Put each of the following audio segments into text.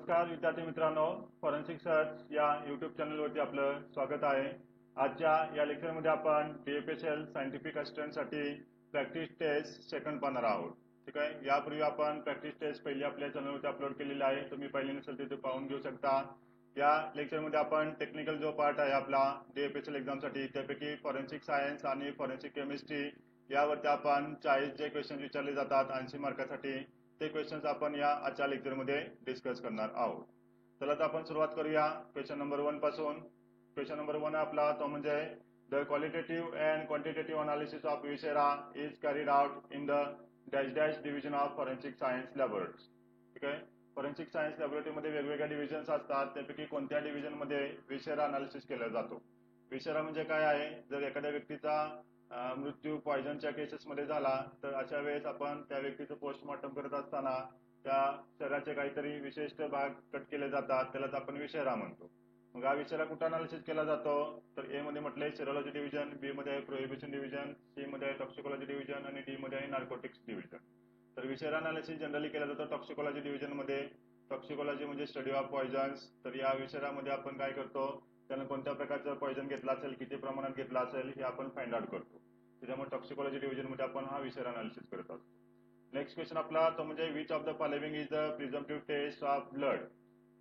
नमस्कार विद्यार्थी मित्रांनो, फॉरेन्सिक सर्च या यूट्यूब चॅनलवरती आपलं स्वागत आहे। आजच्या या लेक्चरमध्ये आपण DFSL सायंटिफिक असिस्टंटसाठी प्रॅक्टिस टेस्ट सेकंड पाहणार आहोत। ठीक आहे, यापूर्वी आपण प्रॅक्टिस टेस्ट पहिली आपल्या चॅनलवरती अपलोड केलेली आहे, तुम्ही पहिली नसेल तर ते पाहून घेऊ शकता। या लेक्चरमध्ये आपण टेक्निकल जो पार्ट आहे आपला DFSL एक्झामसाठी त्यापैकी फॉरेन्सिक सायन्स आणि फॉरेन्सिक केमिस्ट्री यावरती आपण 40 जे क्वेश्चन विचारले जातात 80 मार्कासाठी ते क्वेश्चन्स आपण या आजच्या लेक्चरमध्ये डिस्कस करणार आहोत। चला तर आपण सुरुवात करूया क्वेश्चन नंबर 1 पासून। क्वेश्चन नंबर 1 आपला तो म्हणजे the qualitative and quantitative analysis of viscera is carried out in the dash dash division of forensic science laboratory. ठीक आहे, फॉरेन्सिक सायन्स लॅबोरेटरीमध्ये वेगवेगळ्या डिव्हिजन्स असतात, त्यापैकी कोणत्या डिव्हिजनमध्ये विसेरा अनालिसिस केला जातो। विसेरा म्हणजे काय आहे, जर एखाद्या व्यक्तीचा मृत्यू पॉयझनच्या केसेसमध्ये झाला तर अशा वेळेस आपण त्या व्यक्तीचं पोस्टमॉर्टम करत असताना त्या शरीराचे काहीतरी विशिष्ट भाग कट केले जातात, त्यालाच आपण विसेरा म्हणतो। मग हा विसेरा कुठे अनालिसिस केला जातो, तर ए मध्ये म्हटलंय सेरोलॉजी डिव्हिजन, बी मध्ये आहे प्रोहिबिशन डिव्हिजन, सी मध्ये आहे टॉक्सिकोलॉजी डिव्हिजन आणि डी मध्ये आहे नार्कोटिक्स डिव्हिजन। तर विसेरा अनालिसिस जनरली केला जातो टॉक्सिकोलॉजी डिव्हिजन मध्ये। टॉक्सिकोलॉजी म्हणजे स्टडी ऑफ पॉयझन्स। तर या विसेरामध्ये आपण काय करतो, त्यानं कोणत्या प्रकारचं पॉयझन घेतला असेल, किती प्रमाणात घेतला असेल हे आपण फाइंड आउट करतो। त्याच्यामुळे टॉक्सिकोलॉजी डिव्हिजन मध्ये आपण हा विसेरा अनालिसिस करत असतो। नेक्स्ट क्वेश्चन आपला तो म्हणजे which of the following is the presumptive test of blood.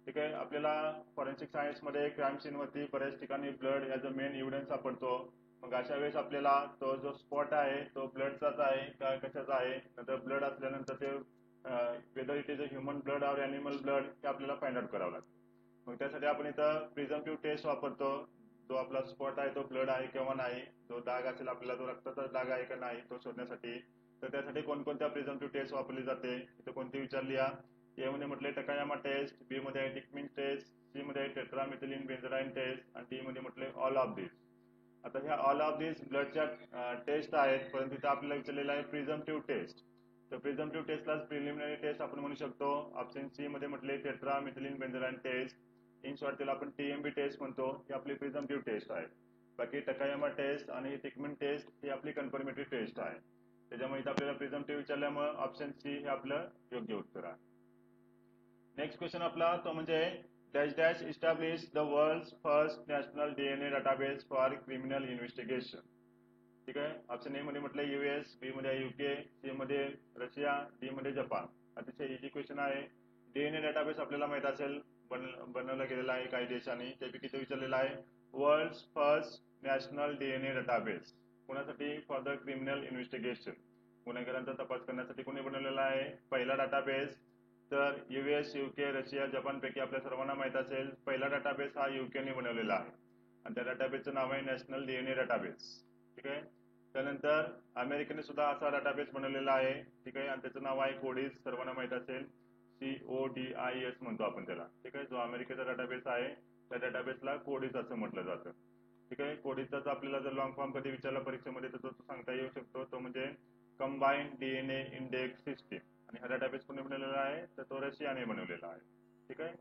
ठीक आहे, आपल्याला फॉरेन्सिक सायन्स मध्ये क्राईम सीन वरती बऱ्याच ठिकाणी blood as a main evidence सापडतो। मग अशा वेळेस आपल्याला तो जो स्पॉट आहे तो ब्लडचाच आहे का कशाचा आहे, नंतर ब्लड असल्यानंतर ते whether it is a human blood और ॲनिमल ब्लड हे आपल्याला फाइंड आउट करावं लागतं। मग त्यासाठी आपण इथं प्रिझम्पटिव्ह टेस्ट वापरतो। जो आपला स्पॉट आहे तो ब्लड आहे किंवा नाही, जो डाग असेल आपल्याला तो रक्ताचा डाग आहे का नाही तो शोधण्यासाठी, तर त्यासाठी कोणकोणत्या प्रिझम्पटिव्ह टेस्ट वापरली जाते इथं कोणती विचारली आहे। ए मध्ये म्हटले टकायामा टेस्ट, बी मध्ये आहे टिकमिंग टेस्ट, सी मध्ये आहे टेट्रामिथिलिन बेन्झोडाईन टेस्ट आणि डी मध्ये म्हटले ऑल ऑफ दिस। आता ह्या ऑल ऑफ दिस ब्लडच्या टेस्ट आहेत, परंतु इथं आपल्याला विचारलेलं आहे प्रिझम्पटिव्ह टेस्ट। तर प्रिझम्पटिव्ह टेस्टला प्रिलिमिनरी टेस्ट आपण म्हणू शकतो। ऑप्शन सी मध्ये म्हटले टेट्रामिथिलिन बेन्झोडाईन टेस्ट, इन शॉर्ट त्याला आपण TMB टेस्ट म्हणतो, ही आपली प्रिझम्पटिव्ह टेस्ट आहे। बाकी टकायामा टेस्ट आणि टिकमिंग टेस्ट ही आपली कन्फर्मेटरी टेस्ट आहे। त्याच्यामुळे इथं आपल्याला प्रिझम्पटिव्ह विचारल्यामुळे ऑप्शन सी हे आपलं योग्य उत्तर आहे। नेक्स्ट क्वेश्चन आपला तो म्हणजे dash dash establish the world's first national DNA database for criminal investigation. ठीक आहे, ऑप्शन ए मध्ये म्हटलं US, बी मध्ये UK, सी मध्ये रशिया, डी मध्ये जपान। अतिशय इझी क्वेश्चन आहे। DNA डाटाबेस आपल्याला माहित असेल बनवला गेलेला आहे काही देशांनी, त्यापैकी ते विचारलेला आहे world's first national DNA database कोणासाठी, फॉर द क्रिमिनल इन्व्हेस्टिगेशन, गुन्हेगारांचा तपास करण्यासाठी कोणी बनवलेला आहे पहिला डाटाबेस। तर US, UK, रशिया, जपान पैकी आपल्या सर्वांना माहित असेल पहिला डाटाबेस हा UK ने बनवलेला आहे आणि त्या डाटाबेसचं नाव आहे नॅशनल DNA डाटाबेस। ठीक आहे, त्यानंतर अमेरिकेने सुद्धा असा डाटाबेस बनवलेला आहे। ठीक आहे, आणि त्याचं नाव आहे कोडीस, सर्वांना माहित असेल CODIS म्हणतो आपण त्याला। ठीक आहे, जो अमेरिकेचा डाटाबेस आहे त्या डाटाबेसला कोडीस असं म्हटलं जातं। ठीक आहे, कोडीसचा आपल्याला जर लॉंग फॉर्म कधी विचारला परीक्षेमध्ये तर तो सांगता येऊ शकतो, तो म्हणजे कंबाईंड DNA इंडेक्स सिस्टीम। आणि हा डाटाबेस कोणी बनवलेला आहे तर तो रशियाने बनवलेला आहे। ठीक आहे,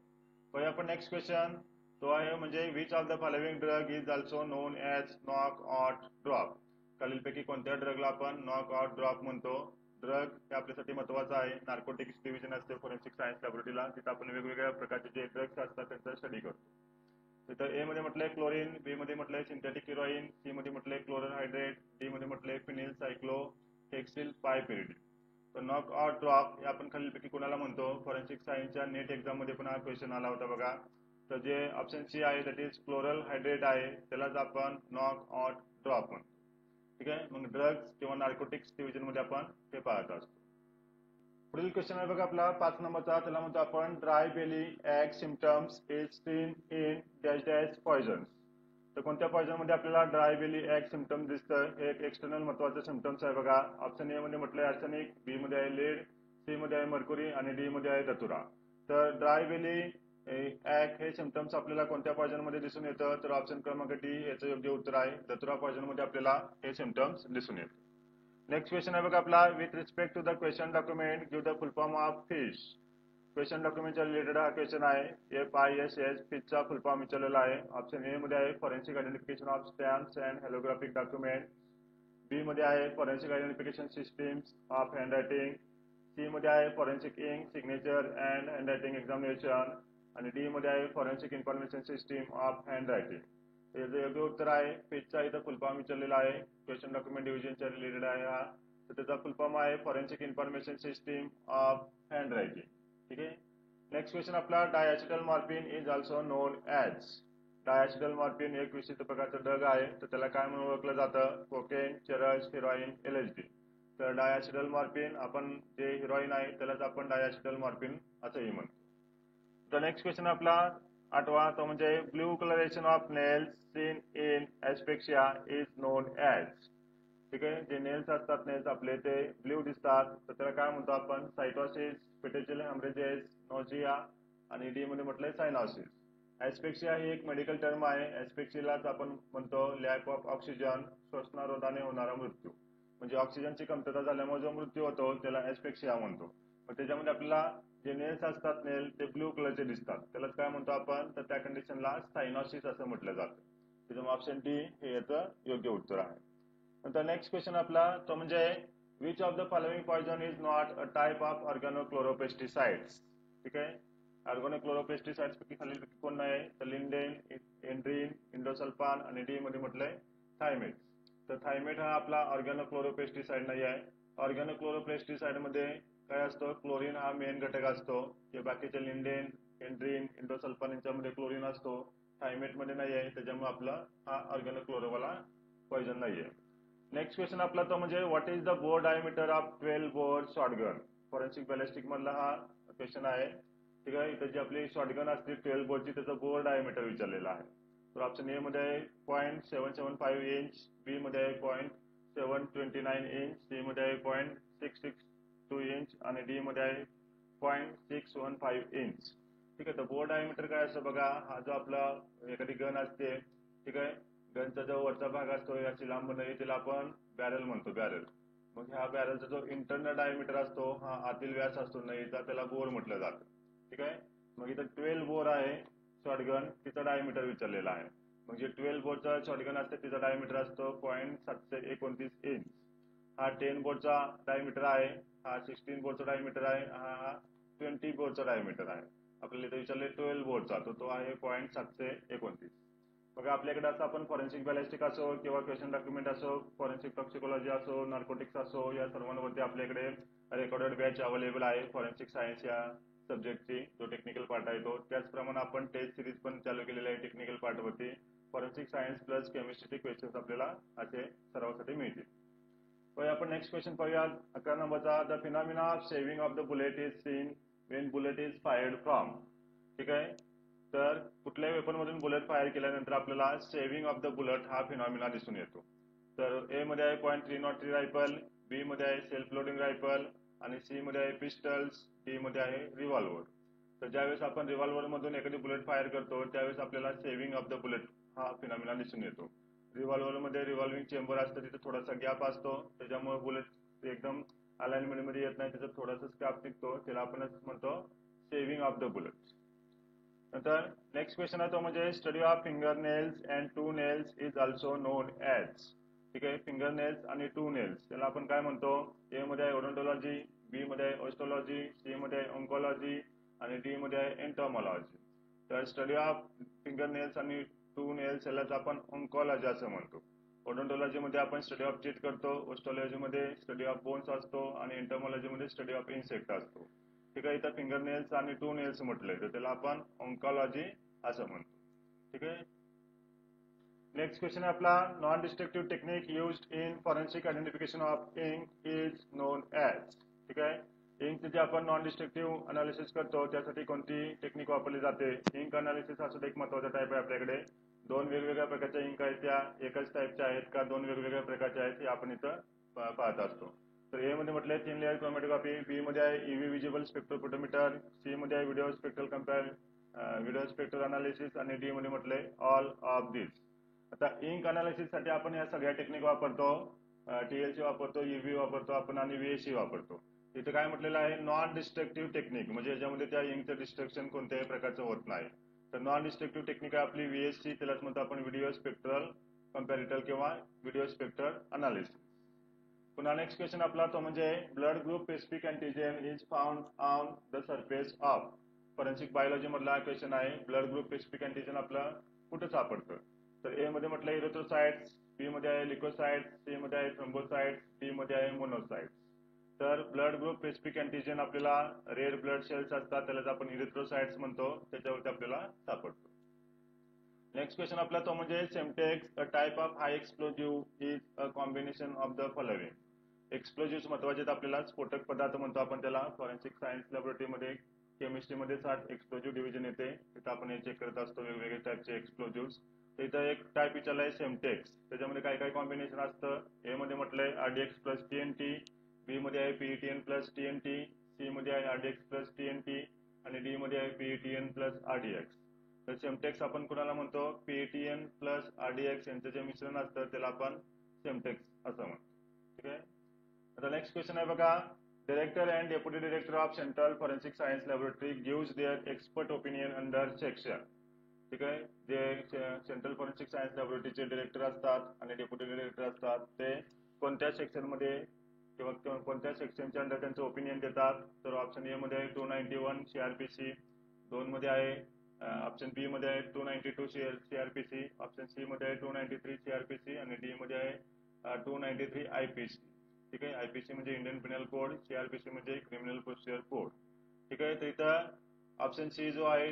तर आपण नेक्स्ट क्वेश्चन तो आहे म्हणजे which of the following drug is also known as knock out drop. खालीलपैकी कोणत्या ड्रगला आपण नॉक आउट ड्रॉप म्हणतो। ड्रग हे आपल्यासाठी महत्वाचं आहे। नार्कोटिक्स डिव्हिजन असते फॉरेन्सिक सायन्स लॅबोरेटरीला, तिथं आपण वेगवेगळ्या प्रकारचे जे ड्रग्स असतात त्यांचा स्टडी करतो। तिथं ए मध्ये म्हटलंय क्लोरीन, बी मध्ये म्हटलंय सिंथेटिक हिरोईन, सी मध्ये म्हटलंय क्लोराहायड्रेट, डी मध्ये म्हटलंय फिनिल सायक्लोहेक्सिल पायपिरिडिन। तर नॉक आउट ड्रॉप हे आपण खालीलपैकी कोणाला म्हणतो, फॉरेन्सिक सायन्सच्या नेट एक्झाम मध्ये पण हा क्वेश्चन आला होता बघा। तर जे ऑप्शन सी आहे दॅट इज क्लोराहायड्रेट आहे, त्यालाच आपण नॉक आउट ड्रॉप म्हणतो। ठीक आहे, मग ड्रग्स किंवा नार्कोटिक्स डिव्हिजन मध्ये आपण हे पाहत असतो। पुढील क्वेश्चन आहे बघा आपला 5 नंबरचा, त्याला म्हणतो आपण dry belly ache symptoms is seen in dash dash poisons. तर कोणत्या पॉयझन मध्ये आपल्याला ड्राय बेली एग सिम्पटम दिसतं, हे एक एक्सटर्नल महत्वाचं सिम्पटम्स आहे बघा। ऑप्शन ए मध्ये म्हटलंय आर्सेनिक, बी मध्ये आहे लेड, सी मध्ये आहे मर्क्युरी आणि डी मध्ये आहे धतुरा। तर ड्राय बेली एग हे सिम्पटम्स आपल्याला कोणत्या पॉयझन मध्ये दिसून येतं, तर ऑप्शन क्रमांक डी याचं योग्य उत्तर आहे। धतुरा पॉयझन मध्ये आपल्याला हे सिम्पटम्स दिसून येतात। नेक्स्ट क्वेश्चन आहे बघा आपला with respect to the question document give the full form of FISH. Question डॉक्युमेंटच्या रिलेटेड हा क्वेश्चन आहे। FISH फिशचा फुल फॉर्म विचारलेला आहे। ऑप्शन ए मध्ये आहे forensic identification of stamps and holographic document, B मध्ये आहे forensic identification systems of handwriting, C मध्ये आहे forensic ink signature and handwriting examination आणि डी मध्ये आहे forensic information system of handwriting. याचं योग्य उत्तर आहे पेजचा इथं फुल फॉर्म विचारलेला आहे, क्वेश्चन डॉक्युमेंट डिव्हिजनच्या रिलेटेड आहे हा. तर त्याचा फुल फॉर्म आहे forensic information system of handwriting. ठीक आहे. नेक्स्ट क्वेश्चन आपला diacetyl morphine is also known as. Diacetyl morphine एक विशिष्ट प्रकारचं ड्रग आहे, तर त्याला काय म्हणून ओळखलं जातं? कोकेन, चरस, हेरोईन, LSD. तर डायॲसिटाइल मॉर्फिन आपण जे हेरोईन आहे त्यालाच आपण डायॲसिटाइल मॉर्फिन असंही म्हणतो. तर नेक्स्ट क्वेश्चन आपला 8वा तो म्हणजे blue colouration of nails seen in asphyxia is known as. ठीक आहे. जे नेल्स असतात नेल्स आपले ते ब्ल्यू दिसतात, तर त्याला काय म्हणतो आपण? सायटोसिस, पेटेंशियल हेमरेजेस, नॉजिया आणि डी मध्ये म्हटलंय सायनोसिस. एस्पेक्सिया ही एक मेडिकल टर्म आहे. एस्पेक्सियालाच आपण म्हणतो लॅक ऑफ ऑक्सिजन, श्वसनारोधाने होणारा मृत्यू. म्हणजे ऑक्सिजनची कमतरता झाल्यामुळे जो मृत्यू होतो त्याला एस्पेक्सिया म्हणतो. मग त्याच्यामध्ये आपल्याला जे नेल्स असतात नेल ते ब्ल्यू कलरचे दिसतात, त्यालाच काय म्हणतो आपण? तर त्या कंडिशनला सायनोसिस असं म्हटलं जातं. त्याच्यामुळे ऑप्शन डी हे याचं योग्य उत्तर आहे. नंतर नेक्स्ट क्वेश्चन आपला तो म्हणजे which of the following poison is not a type of organochloropesticides. ठीक आहे. ऑर्गॅनोक्लोरोपेस्टिसाइड्स पैकी खालीलपैकी कोण नाही? तर लिंडेन, एंड्रीन, इंडोसल्फान आणि डी मध्ये म्हटलंय थायमेट. तर थायमेट हा आपला ऑर्गॅनोक्लोरोपेस्टिसाइड नाही आहे. ऑर्गॅनोक्लोरोपेस्टिसाइड मध्ये काय असतं? क्लोरीन हा मेन घटक असतो. जे बाकीचे लिंडेन, एंड्रीन, इंडोसल्फान यांच्यामध्ये क्लोरीन असतो, थायमेट मध्ये नाही आहे. त्याच्यामुळे आपला हा ऑर्गॅनोक्लोरोवाला पॉइझन नाही आहे. नेक्स्ट क्वेश्चन आपला तो म्हणजे what is the bore diameter of 12 bore shotgun. Forensic ballistic मधला हा क्वेश्चन आहे. ठीक आहे. इथं जी आपली शॉटगन असते 12 बोरची त्याचं बोर डायमीटर विचारलेलं आहे. तर ऑप्शन ए मध्ये आहे 0.775 इंच, बी मध्ये आहे 0.729 इंच, सी मध्ये आहे 0.662 इंच आणि डी मध्ये आहे 0.615 इंच. ठीक आहे. तर बोर डायमीटर काय असतं बघा, हा जो आपला एखादी गन असते, ठीक आहे, गनचा जो वरचा भाग असतो याची लांब नाही त्याला आपण बॅरल म्हणतो, बॅरल. मग ह्या बॅरलचा जो इंटरनल डायमीटर असतो हा आतील व्यास असतो नाहीचा त्याला बोर म्हटलं जातं. ठीक आहे. मग इथं 12 बोर आहे शॉटगन, तिचा डायमीटर विचारलेला आहे. म्हणजे 12 बोरचा शॉटगन असते तिचा डायमीटर असतो 0.729 इंच. हा 10 बोरचा डायमीटर आहे, हा 16 बोरचा डायमीटर आहे, हा 20 बोरचा डायमीटर आहे. आपल्याला इथे विचारले 12 बोरचा, तो आहे 0.729. बघा आपल्याकडे असं आपण फॉरेन्सिक बॅलिस्टिक असो किंवा क्वेश्चन डॉक्युमेंट असो, फॉरेन्सिक टॉक्सिकोलॉजी असो, नार्कोटिक्स असो, या सर्वांवरती आपल्याकडे रेकॉर्डेड बॅच अवेलेबल आहे फॉरेन्सिक सायन्स या सब्जेक्टची, जो टेक्निकल पार्ट आहे तो. त्याचप्रमाणे आपण टेस्ट सिरीज पण चालू केलेली आहे टेक्निकल पार्टवरती. फॉरेन्सिक सायन्स प्लस केमिस्ट्रीचे क्वेश्चन्स आपल्याला असे सरावासाठी मिळतील. आपण नेक्स्ट क्वेश्चन पाहूया 11 नंबरचा. The phenomena of saving of the bullet is seen when bullet is fired from. ठीक आहे. तर कुठल्याही वेपन मधून बुलेट फायर केल्यानंतर आपल्याला सेव्हिंग ऑफ द बुलेट हा फिनॉमिना दिसून येतो. तर ए मध्ये आहे 0.303 रायफल, बी मध्ये आहे सेल्फ लोडिंग रायफल आणि सी मध्ये आहे पिस्टल्स, डी मध्ये आहे रिव्हॉल्वर. तर ज्यावेळेस आपण रिव्हॉल्वर मधून एखादी बुलेट फायर करतो त्यावेळेस आपल्याला सेव्हिंग ऑफ द बुलेट हा फिनॉमिना दिसून येतो. रिव्हॉल्वर मध्ये रिव्हॉल्विंग चेंबर असतं, तिथे थोडासा गॅप असतो, त्याच्यामुळे बुलेट एकदम अलाइनमेंट मध्ये येत नाही, त्याच्यात थोडासा स्क्रॅप निघतो, त्याला आपण म्हणतो सेव्हिंग ऑफ द बुलेट. नंतर नेक्स्ट क्वेश्चन आहे तो म्हणजे study of finger nails and toe nails is also known as. ठीक आहे. फिंगर नेल्स आणि टू नेल्स त्याला आपण काय म्हणतो? ए मध्ये आहे ओडोंटॉलॉजी, बी मध्ये आहे ऑस्टोलॉजी, सी मध्ये आहे ऑन्कोलॉजी आणि डी मध्ये आहे एंटॉमॉलॉजी. तर स्टडी ऑफ फिंगर नेल्स आणि टू नेल्स यालाच आपण ऑन्कोलॉजी असं म्हणतो. ओडोंटॉलॉजी मध्ये आपण स्टडी ऑफ टीथ करतो, ऑस्टोलॉजी मध्ये स्टडी ऑफ बोन्स असतो आणि एंटॉमॉलॉजी मध्ये स्टडी ऑफ इन्सेक्ट असतो. ठीक आहे. इथं फिंगर नेल्स आणि टू नेल्स म्हटलंय तर त्याला आपण ऑन्कोलॉजी असं म्हणतो. ठीक आहे. नेक्स्ट क्वेश्चन आहे आपला non destructive technique used in forensic identification of ink is known as. ठीक आहे. इंकचे जे आपण नॉन डिस्ट्रक्टिव्ह अनालिसिस करतो त्यासाठी कोणती टेक्निक वापरली जाते? इंक अनालिसिस हा सुद्धा एक महत्वाचा टाईप आहे आपल्याकडे. दोन वेगवेगळ्या प्रकारच्या इंक आहेत, त्या एकाच टाईपच्या आहेत का दोन वेगवेगळ्या प्रकारच्या आहेत हे आपण इथं पाहत असतो. तर ए मध्ये म्हटलंय 3 लेअर क्रोमॅटोग्राफी, बी मध्ये आहे ईव्ही विजिबल स्पेक्ट्रोफोटोमीटर, सी मध्ये आहे video spectral video spectral analysis आणि डी मध्ये म्हटलंय ऑल ऑफ दिस. आता इंक अनालिसिस साठी आपण या सगळ्या टेक्निक वापरतो, TLC वापरतो, ईव्ही वापरतो आपण आणि VSC वापरतो. इथे काय म्हटलेलं आहे? नॉन डिस्ट्रक्टिव्ह टेक्निक, म्हणजे याच्यामध्ये त्या इंकचं डिस्ट्रक्शन कोणत्याही प्रकारचं होत नाही. तर नॉन डिस्ट्रक्टिव्ह टेक्निक आहे आपली VSC, त्यालाच म्हणतो आपण व्हिडिओ स्पेक्ट्रल कंपॅरिटर किंवा व्हिडिओ स्पेक्ट्रल अनालिसिस. पुन्हा नेक्स्ट क्वेश्चन आपला तो म्हणजे blood group specific antigen is found on the surface of. Forensic biology मधला क्वेश्चन आहे. ब्लड ग्रुप स्पेसिफिक अँटीजन आपलं कुठं सापडतं? तर ए मध्ये म्हटलं इरिथ्रोसाइट्स, बी मध्ये आहे लिकोसाइट्स, सी मध्ये आहे थ्रोम्बोसाइट्स, डी मध्ये आहे मोनोसाइट्स. तर ब्लड ग्रुप स्पेसिफिक अँटीजन आपल्याला रेड ब्लड सेल्स असतात, त्यालाच आपण इरिथ्रोसाइट्स म्हणतो, त्याच्यावरती आपल्याला सापडतो. नेक्स्ट क्वेश्चन आपला तो म्हणजे Semtex, a type of high explosive is a combination of the following. Explosive महत्वाचे आपल्याला स्फोटक पदार्थ म्हणतो आपण त्याला. फॉरेन्सिक सायन्स लॅबोरेटरीमध्ये केमिस्ट्रीमध्ये 7 एक्सप्लोजिव्ह डिव्हिजन येते, तिथं आपण हे चेक करत असतो वेगवेगळे टाईपचे एक्सप्लोजिव्ह. तर इथं एक टाईप विचारलाय सेमटेक्स, त्याच्यामध्ये काय काय कॉम्बिनेशन असतं. ए मध्ये म्हटलंय आरडीएक्स प्लस टीएनटी, बी मध्ये आहे पीईटीएन प्लस टीएनटी, सी मध्ये आहे आरडीएक्स प्लस टीएनटी आणि डी मध्ये आहे पीईटीएन प्लस आरडीएक्स. तर सेमटेक्स आपण कुणाला म्हणतो? पीईटीएन प्लस आरडीएक्स यांचं जे मिश्रण असतं त्याला आपण सेमटेक्स असं म्हणतो. ठीक आहे. आता नेक्स्ट क्वेश्चन आहे बघा. Director and deputy director of central forensic science laboratory gives their expert opinion under section. ठीक आहे. जे सेंट्रल फॉरेन्सिक सायन्स लॅबोरेटरीचे डायरेक्टर असतात आणि डेप्युटी डायरेक्टर असतात ते कोणत्या सेक्शन मध्ये किंवा कोणत्या सेक्शनच्या अंडर त्यांचं ओपिनियन देतात? तर ऑप्शन ए मध्ये आहे 291 सीआरपीसी, 2 मध्ये आहे ऑप्शन बी मध्ये आहे 292 सीआरपीसी, ऑप्शन सी मध्ये आहे 293 सीआरपीसी आणि डी मध्ये आहे 293 आयपीसी. ठीक आहे. आयपीसी म्हणजे इंडियन पिनल कोड, सीआरपीसी म्हणजे क्रिमिनल प्रोसिजर कोड. ठीक आहे. तर इथं ऑप्शन सी जो आहे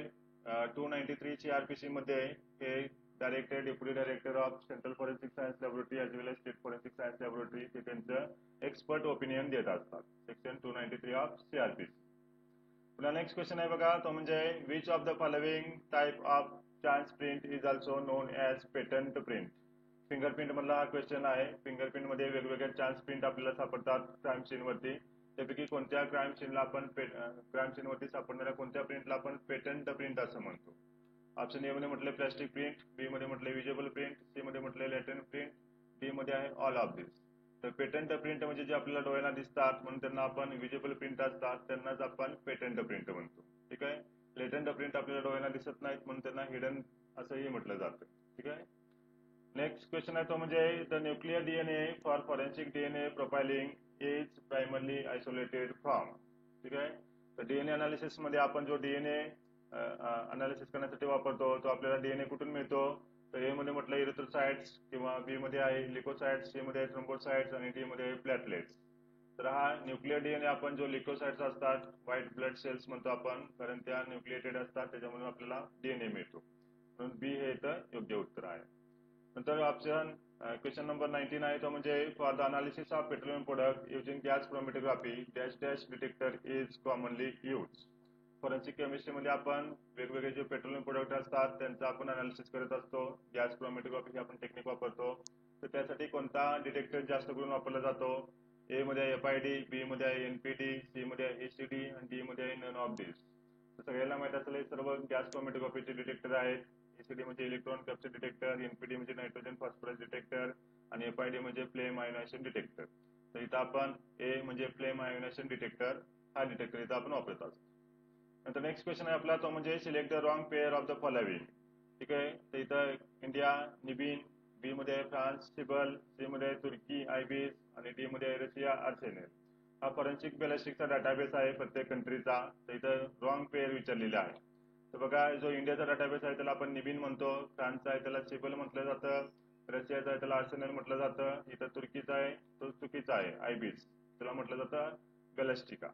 293 सीआरपीसी मध्ये हे director deputy director of central forensic science laboratory as well as state forensic science laboratory ते त्यांचं एक्सपर्ट ओपिनियन देत असतात. Section 293 of CrPC. पुन्हा नेक्स्ट क्वेश्चन आहे बघा. तो म्हणजे which of the following type of chance print is also known as patent print. Fingerprint मधला हा क्वेश्चन आहे. फिंगरप्रिंट मध्ये वेगवेगळे चान्स प्रिंट आपल्याला सापडतात क्राईम सीन वरती. त्यापैकी कोणत्या क्राईम सीनला आपण क्राईम सीन वरती सापडणाऱ्या कोणत्या प्रिंटला आपण पेटंट प्रिंट असं म्हणतो? ऑप्शन ए मध्ये म्हटलं प्लास्टिक प्रिंट, बी मध्ये म्हटलं विजिबल प्रिंट, सी मध्ये म्हटलं लॅटरन प्रिंट, डी मध्ये आहे ऑल ऑफ दिस. तर पेटंट प्रिंट म्हणजे जे आपल्याला डोळ्यांना दिसतात म्हणून त्यांना आपण विजिबल प्रिंट असतात त्यांनाच आपण पेटंट प्रिंट म्हणतो. ठीक आहे. लेटंट प्रिंट आपल्याला डोळ्यांना दिसत नाहीत म्हणून त्यांना हिडन असंही म्हटलं जातं. ठीक आहे. नेक्स्ट क्वेश्चन आहे तो म्हणजे the nuclear DNA for forensic DNA profiling is primarily isolated from. ठीक आहे. तर डीएनए अनालिसिस मध्ये आपण जो डीएनए अनालिसिस करण्यासाठी वापरतो तो आपल्याला डीएनए कुठून मिळतो? तर ए मध्ये म्हटलं इरिथ्रोसाइट्स किंवा बी मध्ये आहे लिकोसाइट्स, सी मध्ये आहे थ्रोम्बोसाइट्स आणि डी मध्ये आहे प्लॅटलेट्स. तर हा न्यूक्लियर डीएनए आपण जो लिकोसाइट्स असतात व्हाईट ब्लड सेल्स म्हणतो आपण, कारण त्या न्यूक्लिएटेड असतात त्याच्यामुळे आपल्याला डीएनए मिळतो. म्हणून बी हे इथं योग्य उत्तर आहे. नंतर ऑप्शन क्वेश्चन नंबर 19 आहे तो म्हणजे for the analysis of petroleum product using gas chromatography dash dash detector is commonly use. Forensic केमिस्ट्रीमध्ये आपण वेगवेगळे जे पेट्रोलियम प्रोडक्ट असतात त्यांचं आपण अनालिसिस करत असतो. गॅस क्रोमॅटोग्राफी ही आपण टेक्निक वापरतो. तर त्यासाठी कोणता डिटेक्टर जास्त करून वापरला जातो? ए मध्ये आहे एफआयडी, बी मध्ये आहे एनपीडी, सी मध्ये आहे एसीडी आणि डी मध्ये आहे नन ऑफ दिस. सगळ्यांना माहित असलेले सर्व गॅस क्रोमॅटोग्राफीचे डिटेक्टर आहेत. एसीडी म्हणजे इलेक्ट्रॉन कॅप्चर डिटेक्टर, एनपीडी म्हणजे नायट्रोजन फॉस्फरस डिटेक्टर आणि एफआयडी म्हणजे फ्लेम आयोनायझेशन डिटेक्टर. तर इथं आपण ए म्हणजे फ्लेम आयोनायझेशन डिटेक्टर हा डिटेक्टर इथं आपण वापरत असतो. नंतर नेक्स्ट क्वेश्चन आहे आपला तो म्हणजे select the wrong pair of the following. ठीक आहे. तर इथं इंडिया निबिन, बी मध्ये आहे फ्रान्स सिबल, सी मध्ये आहे तुर्की आयबीस आणि डी मध्ये आहे रशिया आर्सेनेल. हा फॉरेन्सिक बॅलिस्टिकचा डाटाबेस आहे प्रत्येक कंट्रीचा. तर इथं रॉंग पेअर विचारलेला आहे. तर बघा जो इंडियाचा डाटाबेस आहे त्याला आपण निबिन म्हणतो, फ्रान्सचा आहे त्याला सिबल म्हटलं जातं, रशियाचा आहे त्याला आर्सेनल म्हटलं जातं, इथं तुर्कीचा आहे तो चुकीचा आहे आयबीस, त्याला म्हटलं जातं बॅलिस्टिका.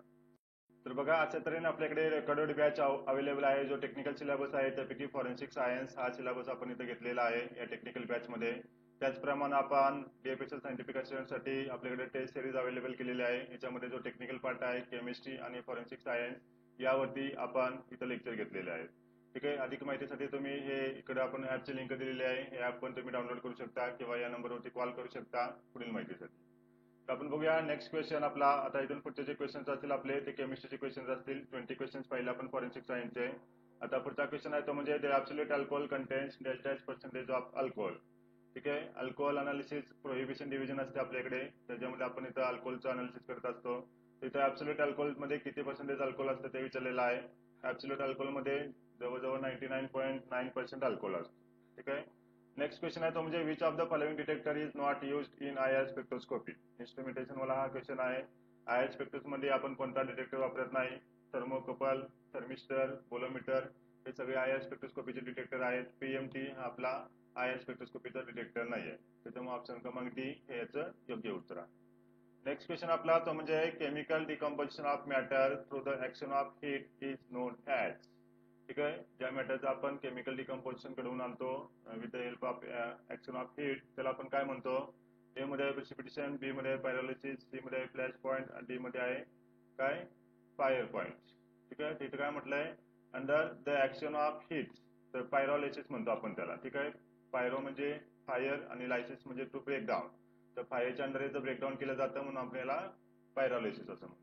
तर बघा अशा तऱ्हेने आपल्याकडे रेकॉर्डेड बॅच अवेलेबल आहे. जो टेक्निकल सिलेबस आहे त्यापैकी फॉरेन्सिक सायन्स हा सिलेबस आपण इथे घेतलेला आहे या टेक्निकल बॅच मध्ये. त्याचप्रमाणे आपण डीएपीएसएल सायंटिफिक असिस्टंटसाठी आपल्याकडे टेस्ट सिरीज अवेलेबल केलेली आहे. याच्यामध्ये जो टेक्निकल पार्ट आहे केमिस्ट्री आणि फॉरेन्सिक सायन्स यावरती आपण इथं लेक्चर घेतलेले आहे. ठीक आहे. अधिक माहितीसाठी तुम्ही हे इकडे आपण ऍपची लिंक दिलेली आहे, हे ऍप पण तुम्ही डाउनलोड करू शकता किंवा या नंबरवरती कॉल करू शकता पुढील माहितीसाठी. आपण बघूया नेक्स्ट क्वेश्चन आपला. आता इथून पुढचे जे क्वेश्चन्स असतील आपले ते केमिस्ट्रीचे क्वेश्चन्स असतील. 20 क्वेश्चन्स पहिले आपण फॉरेन्सिक सायन्सचे. आता पुढचा क्वेश्चन आहे तो म्हणजे the absolute alcohol contains dash dash percentage of alcohol. ठीक आहे. अल्कोहोल अनालिसिस प्रोहिबिशन डिव्हिजन असते आपल्याकडे, त्याच्यामध्ये आपण इथं अल्कोहोलचं अनालिसिस करत असतो. इथं ऍब्सोल्यूट अल्कोहोल मध्ये किती पर्सेंटेज अल्कोहोल असतं ते विचारलेलं आहे. ऍब्सोल्यूट अल्कोहोल मध्ये जवळजवळ 99.9% अल्कोहोल असतो. ठीक आहे. नेक्स्ट क्वेश्चन आहे तो म्हणजे which of the following detector is not used in IR spectroscopy. Instrumentation वाला हा क्वेश्चन आहे. आयआर स्पेक्ट्रोस्कोपी मध्ये आपण कोणता डिटेक्टर वापरत नाही. थर्मोकपल, थर्मिस्टर, बोलोमीटर हे सगळे आयआर स्पेक्ट्रोस्कोपीचे डिटेक्टर आहेत. पीएमटी हा आपला आयआर स्पेक्ट्रोस्कोपीचा डिटेक्टर नाही आहे. त्याच्यामुळे ऑप्शन क्रमांक डी हे याचं योग्य उत्तर आहे. नेक्स्ट क्वेश्चन आपला तो म्हणजे chemical decomposition of matter through the action of heat is known as. ठीक आहे, ज्या मॅटरचं आपण केमिकल डिकम्पोजिशन कडून आणतो with the help of action of heat त्याला आपण काय म्हणतो. ए मध्ये आहे प्रेसिपिटेशन, बी मध्ये आहे पायरोलिसिस, सी मध्ये आहे फ्लॅश पॉइंट आणि डी मध्ये आहे काय फायर पॉइंट. ठीक आहे, तिथे काय म्हटलंय under the action of heat तर पायरोलिसिस म्हणतो आपण त्याला. ठीक आहे, पायरो म्हणजे फायर आणि लायसिस म्हणजे टू ब्रेक डाऊन. तर फायरच्या अंडर जर ब्रेकडाऊन केलं जातं म्हणून आपल्याला पायरोलिसिस असं म्हणतो.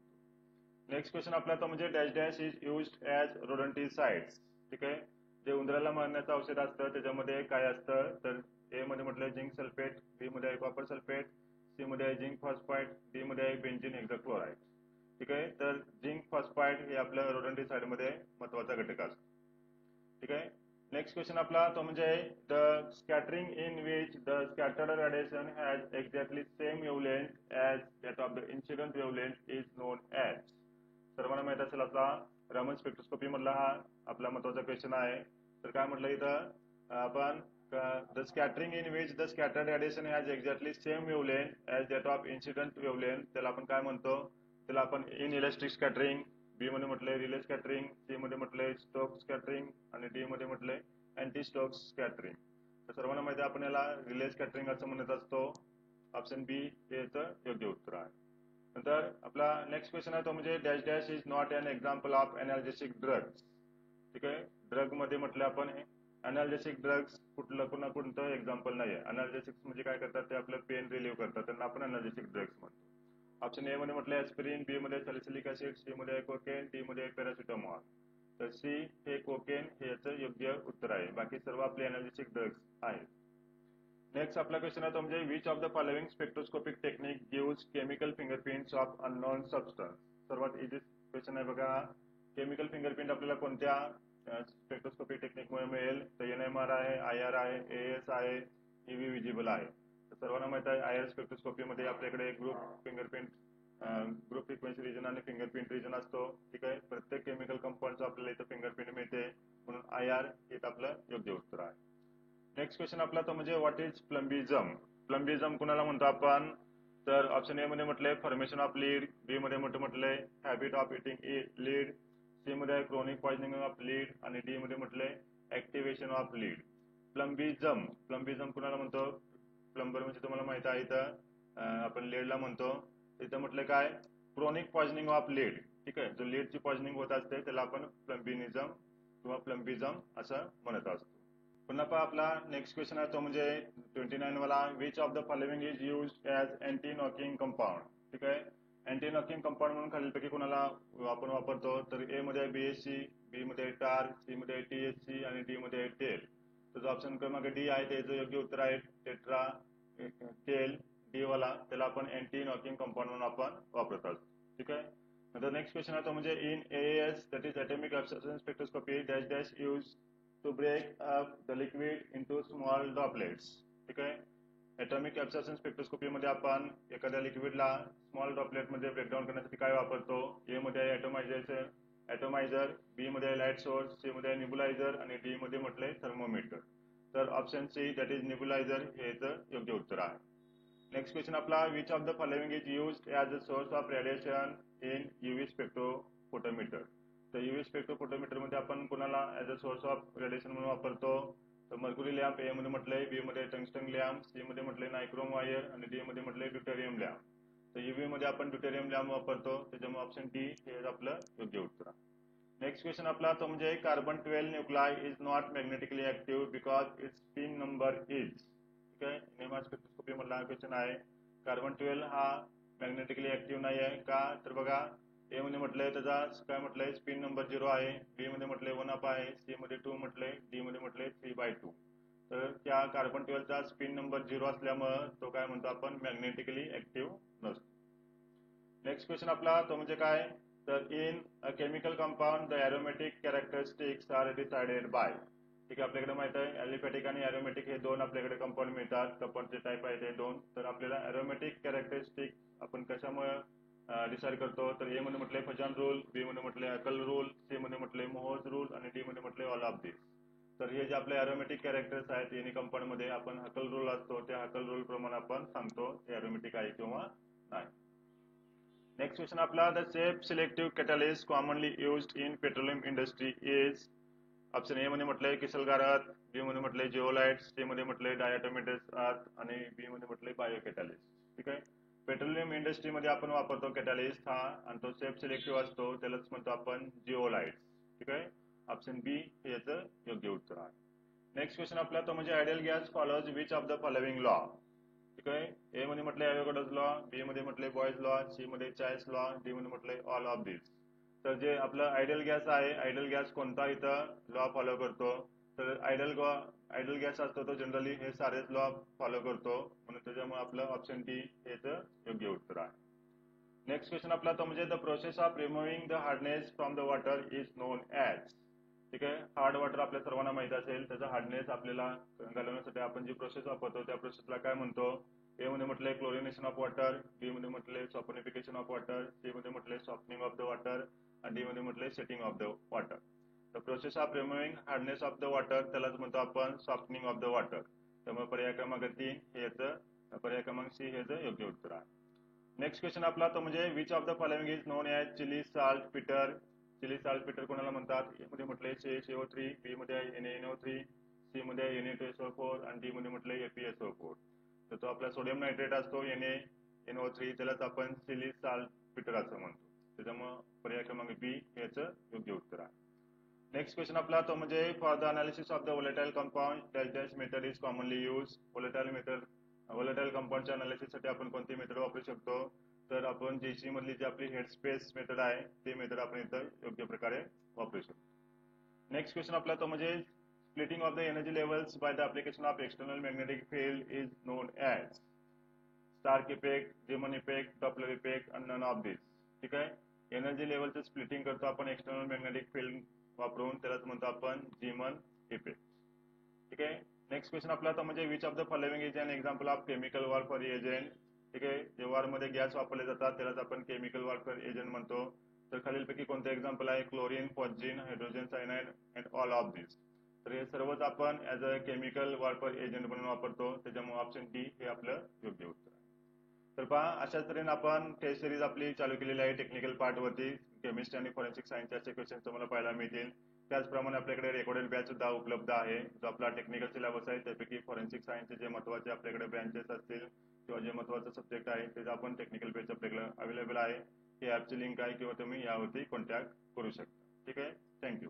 नेक्स्ट क्वेश्चन आपला तो म्हणजे dash dash is used as rodenticides. ठीक आहे, जे उंदराला मारण्याचं औषध असतं त्याच्यामध्ये काय असतं तर ए मध्ये म्हटलं झिंक सल्फेट, बी मध्ये आहे कॉपर सल्फेट, सी मध्ये आहे झिंक फॉस्फाईड, डी मध्ये आहे बेंझिन हेक्साक्लोराइड. ठीक आहे, तर झिंक फॉस्फाईड हे आपलं रोडंटिसाइड मध्ये महत्वाचा घटक असतो. ठीक आहे, नेक्स्ट क्वेश्चन आपला तो म्हणजे the scattering in which the scattered radiation has exactly same wavelength as that of the incident wavelength is known as. सर्वांना माहित असेल आपला रमन स्पेक्ट्रोस्कोपी मधला हा आपला महत्वाचा क्वेश्चन आहे. तर काय म्हटलं इथं आपण the scattering in which the scattered radiation has exactly same wavelength as that of incident wavelength त्याला आपण काय म्हणतो. त्याला आपण इन इलेक्ट्रिक स्कॅटरिंग, बी मध्ये म्हटलंय रिले स्कॅटरिंग, सी मध्ये म्हटलंय स्टोक स्कॅटरिंग आणि डी मध्ये म्हटलंय अँटी स्टोक स्कॅटरिंग. तर सर्वांना माहिती आपण याला रिले स्कॅटरिंग असं म्हणत असतो. ऑप्शन बी हे याचं योग्य उत्तर आहे. नंतर आपला नेक्स्ट क्वेश्चन आहे तो म्हणजे dash dash is not an example of analgesic drugs. ठीक आहे, ड्रग मध्ये म्हटलं आपण एनाल्जेसिक ड्रग्स कुठलं पुन्हा कोणतं एक्झाम्पल नाही आहे. एनाल्जेसिक्स म्हणजे काय करतात ते आपलं पेन रिलीव्ह करतात त्यांना आपण एनाल्जेसिक ड्रग्स म्हणतो. ऑप्शन ए मध्ये म्हटलं ऍस्पिरिन, बी मध्ये सॅलिसिलिक ऍसिड, सी मध्ये आहे कोकेन, डी मध्ये आहे पॅरासिटामॉल. तर सी हे कोकेन हे याचं योग्य उत्तर आहे. बाकी सर्व आपले एनाल्जेसिक ड्रग्स आहेत. नेक्स्ट आपला क्वेश्चन आहे तो म्हणजे which of the following spectroscopic technique gives chemical fingerprints of unknown substance. सर्वात इझी क्वेश्चन आहे बघा. केमिकल फिंगरप्रिंट आपल्याला कोणत्या स्पेक्ट्रोस्कोपिक टेक्निकमुळे मिळेल तर NMR आहे, IR आहे, AS आहे, EV विजिबल आहे. तर सर्वांना माहित आहे IR स्पेक्ट्रोस्कोपी मध्ये आपल्याकडे group fingerprint group frequency region आणि फिंगरप्रिंट रिजन असतो. ठीक आहे, प्रत्येक केमिकल कंपाऊंडचं आपल्याला इथं फिंगरप्रिंट मिळते म्हणून IR हे आपलं योग्य उत्तर आहे. नेक्स्ट क्वेश्चन आपला तो म्हणजे व्हॉट इज प्लंबिझम. प्लंबिझम कुणाला म्हणतो आपण तर ऑप्शन ए मध्ये म्हटलंय फॉर्मेशन ऑफ लीड, बी मध्ये म्हटलंय habit of eating lead, C मध्ये आहे क्रोनिक पॉइझनिंग ऑफ लीड आणि डी मध्ये म्हटलंय activation of lead. Plumbism plumbism कुणाला म्हणतो. प्लंबर म्हणजे तुम्हाला माहित आहे इथं आपण लीडला म्हणतो. इथं म्हटलं काय क्रोनिक पॉइझनिंग ऑफ लीड. ठीक आहे, जो लीडची पॉइझनिंग होत असते त्याला आपण प्लंबिनिझम किंवा प्लंबिझम असं म्हणत असतो. पुन्हा पहा आपला नेक्स्ट क्वेश्चन आहे तो म्हणजे 29 वाला which of the following is used as anti knocking compound. ठीक आहे, अँटी नॉकिंग कंपाऊंड म्हणून खालीलपैकी कुणाला आपण वापरतो तर ए मध्ये आहे BSC, बी मध्ये आहे टार, सी मध्ये आहे THC आणि डी मध्ये आहे टेल. तर जो ऑप्शन क्रमांक डी आहे त्याचं योग्य उत्तर आहे टेट्रा टेल. डी वाला त्याला आपण अँटी नॉकिंग कंपाऊंड म्हणून आपण वापरत आहोत. ठीक आहे, नंतर नेक्स्ट क्वेश्चन आहे तो म्हणजे in AAS that is atomic absorption spectroscopy dash dash use to break up the liquid into small droplets. ठीक आहे, ॲटॉमिक ॲब्सॉर्प्शन स्पेक्ट्रोस्कोपी मध्ये आपण एखाद्या लिक्विडला स्मॉल ड्रॉपलेट मध्ये ब्रेकडाऊन करण्यासाठी काय वापरतो. ए मध्ये आहे ॲटोमायझर, बी मध्ये आहे लाईट सोर्स, सी मध्ये आहे निबुलायझर आणि डी मध्ये म्हटलंय थर्मोमीटर. तर ऑप्शन सी दॅट इज निबुलायझर हे याचं योग्य उत्तर आहे. नेक्स्ट क्वेश्चन आपला which of the following is used as a source of radiation in UV spectrophotometer. तर UV स्पेक्ट्रोफोटोमीटर मध्ये आपण कुणाला as a source of radiation म्हणून वापरतो तर मर्क्युरी लॅम्प ए मध्ये म्हटलंय, बी मध्ये टंगस्टन लॅम्प, सी मध्ये म्हटलंय नायक्रोम वायर आणि डी मध्ये म्हटलंय ड्युटेरियम लॅम्प. तर UV मध्ये आपण ड्युटेरियम लॅम्प वापरतो त्याच्यामुळे ऑप्शन डी हे आपलं योग्य उत्तर आहे. नेक्स्ट क्वेश्चन आपला तो म्हणजे carbon 12 nuclei is not magnetically active because it's spin number is. ठीक आहे, NMR स्पेक्ट्रोस्कोपी मधला हा क्वेश्चन आहे. कार्बन 12 हा मॅग्नेटिकली ऍक्टिव्ह नाही आहे का तर बघा ए मध्ये म्हटलंय त्याचा काय म्हटलंय स्पिन नंबर 0 आहे, बी मध्ये म्हटलंय 1 आहे, सी मध्ये 2 म्हटलंय, डी मध्ये म्हटलंय 3/2. तर त्या कार्बन 12 चा स्पिन नंबर 0 असल्यामुळे तो काय म्हणतो आपण मॅग्नेटिकली ऍक्टिव्ह नसतो. नेक्स्ट क्वेश्चन आपला तो म्हणजे काय तर in a chemical compound the aromatic characteristics are decided by. ठीक आहे, आपल्याकडे माहित आहे ॲलिफॅटिक आणि ॲरोमॅटिक हे दोन आपल्याकडे कंपाऊंड मिळतात. कंपाऊंडचे टाईप आहेत हे दोन. तर आपल्याला ॲरोमॅटिक कॅरेक्टरिस्टिक आपण कशामुळे डिसाईड करतो, तर ए मध्ये म्हटले फजान रूल, बी मध्ये म्हटले अकल रूल, सी मध्ये म्हटले मोहोज रूल आणि डी मध्ये म्हटले ऑल ऑफ दिस. तर हे जे आपले ॲरोमॅटिक कॅरेक्टर्स आहेत एनी कंपाऊंड मध्ये आपण हकल रूल असतो त्या हकल रूल प्रमाणे आपण सांगतो हे ॲरोमॅटिक आहे किंवा नाही. नेक्स्ट क्वेश्चन आपला, the safe selective catalyst commonly used in petroleum industry is. Option A मध्ये म्हटले किसलगार अर्थ, बी मध्ये म्हटले जिओलाइट्स, सी मध्ये म्हटले डायटोमेटस अर्थ आणि बी मध्ये म्हटले बायो कॅटलिस्ट. ठीक आहे, पेट्रोलियम इंडस्ट्रीमध्ये आपण वापरतो कॅटलिस्ट हा आणि तो सेफ सिलेक्टिव्ह असतो, त्यालाच म्हणतो आपण जिओलाइट्स. ठीक आहे, ऑप्शन बी हे याचं योग्य उत्तर आहे. नेक्स्ट क्वेश्चन आपला तो म्हणजे ideal gas follows which of the following law. ठीक आहे, ए मध्ये म्हटले ॲव्होगाड्रोज लॉ, बी मध्ये म्हटले बॉयज लॉ, सी मध्ये चायस लॉ, डी मध्ये म्हटले ऑल ऑफ दिस. तर जे आपलं आयडियल गॅस आहे, आयडियल गॅस कोणता इथं लॉ फॉलो करतो, तर आयडियल गॅस असतो तो जनरली हे सारेच लॉ फॉलो करतो, म्हणून त्याच्यामुळे आपलं ऑप्शन डी हेच योग्य उत्तर आहे. नेक्स्ट क्वेश्चन आपला तो म्हणजे the process of removing the hardness from the water is known as. ठीक आहे, हार्ड वॉटर आपल्या सर्वांना माहित असेल, त्याचा हार्डनेस आपल्याला घालवण्यासाठी आपण जी प्रोसेस वापरतो त्या प्रोसेसला काय म्हणतो. ए मध्ये म्हटले क्लोरिनेशन ऑफ वॉटर, बी मध्ये म्हटले सॉफनिफिकेशन ऑफ वॉटर, सी मध्ये म्हटले सॉफ्टनिंग ऑफ द वॉटर आणि डी मध्ये म्हटले setting of the water. The process of removing hardness of the water त्यालाच म्हणतो आपण सॉफ्टनिंग ऑफ द वॉटर. त्यामुळे पर्याय क्रमांक 3 हे याचं, पर्याय क्रमांक सी हे याचं योग्य उत्तर आहे. नेक्स्ट क्वेश्चन आपला तो म्हणजे which of the following is known as Chile saltpetre. Chile saltpetre कोणाला म्हणतात. ए मध्ये म्हटले CaCO3, बी मध्ये NaNO3, सी मध्ये Na2SO4 आणि डी मध्ये म्हटले FeSO4. तर तो आपला सोडियम नायट्रेट असतो NaNO3, त्यालाच आपण चिली सॉल्ट पीटर असं म्हणतो. त्याच्यामुळे पर्याय क्रमांक बी याचं योग्य उत्तर आहे. नेक्स्ट क्वेश्चन आपला तो म्हणजे for the analysis of the volatile compound dash method is commonly use. Volatile कंपाऊंडच्या अनालिसिससाठी आपण कोणती मेथड वापरू शकतो, तर आपण JC मधली जी आपली हेडस्पेस मेथड आहे ती मेथड आपण इथं योग्य प्रकारे वापरू शकतो. नेक्स्ट क्वेश्चन आपला तो म्हणजे splitting of the energy levels by the application of external magnetic field is known as Stark effect, Zeeman effect, Doppler effect आणि नन ऑफ दिस. ठीक आहे, एनर्जी लेवलचं स्प्लिटिंग करतो आपण एक्सटर्नल मॅग्नेटिक फील्ड वापरून, त्यालाच म्हणतो आपण जेमन इफेक्ट. ठीक आहे, नेक्स्ट क्वेश्चन आपला तो म्हणजे which of the following is an example of chemical warfare agent. ठीक आहे, जे वॉरमध्ये गॅस वापरले जातात त्यालाच आपण केमिकल वॉरफेअर एजंट म्हणतो. तर खालीलपैकी कोणतं एक्झाम्पल आहे, chlorine, phosgene, hydrogen cyanide and all of this. तर हे सर्वच आपण as a chemical warfare agent म्हणून वापरतो, त्याच्यामुळे ऑप्शन डी हे आपलं योग्य उत्तर आहे. तर पहा, अशाच तऱ्हेने आपण टेस्ट सिरीज आपली चालू केलेली आहे टेक्निकल पार्टवरती. केमिस्ट्री आणि फॉरेन्सिक सायन्सचे असे क्वेश्चन तुम्हाला पाहायला मिळतील. त्याचप्रमाणे आपल्याकडे रेकॉर्डेड बॅच सुद्धा उपलब्ध आहे, जो आपला टेक्निकल सिलेबस आहे. त्यापैकी फॉरेन्सिक सायन्सचे जे महत्त्वाचे आपल्याकडे ब्रँचेस असतील किंवा जे महत्त्वाचे सब्जेक्ट आहे त्याचा आपण टेक्निकल बॅच आपल्याकडे अवेलेबल आहे. ही ॲपची लिंक आहे किंवा तुम्ही यावरती कॉन्टॅक्ट करू शकता. ठीक आहे, थँक्यू.